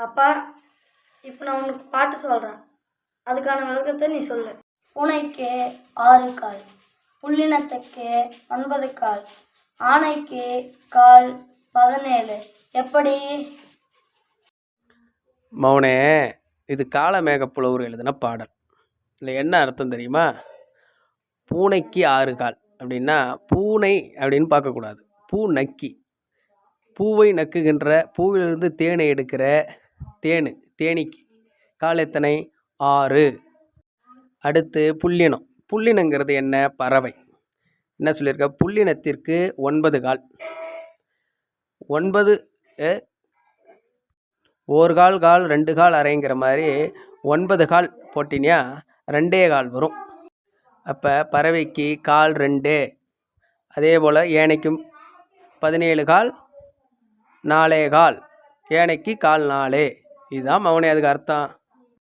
அப்பா, இப்போ நான் உனக்கு பாட்டு சொல்கிறேன், அதுக்கான விளக்கத்தை நீ சொல்லு. பூனைக்கு 6 கால், புள்ளினத்துக்கு 9 கால், ஆனைக்கு கால் 17. எப்படி? மௌனே, இது காளமேகப்புலவர் எழுதின பாடல். இல்லை என்ன அர்த்தம் தெரியுமா? பூனைக்கு 6 கால் அப்படின்னா பூனை அப்படின்னு பார்க்கக்கூடாது, பூ நக்கி, பூவை நக்குகின்ற, பூவிலிருந்து தேனை எடுக்கிற தேனீக்கு கால் எத்தனை? 6. அடுத்து புள்ளினம். புள்ளினங்கிறது என்ன? பறவை. என்ன சொல்லியிருக்க? புள்ளினத்திற்கு 9 கால். 9 ஒரு கால் 2 கால் அரைங்கிற மாதிரி 9 கால் போட்டினியா 2 கால் வரும். அப்போ பறவைக்கு கால் 2. அதே போல் ஏனைக்கும் 17 கால் 4 கால், ஏனைக்கு கால் 4. இதுதான் மௌனே அதுக்கு அர்த்தம்.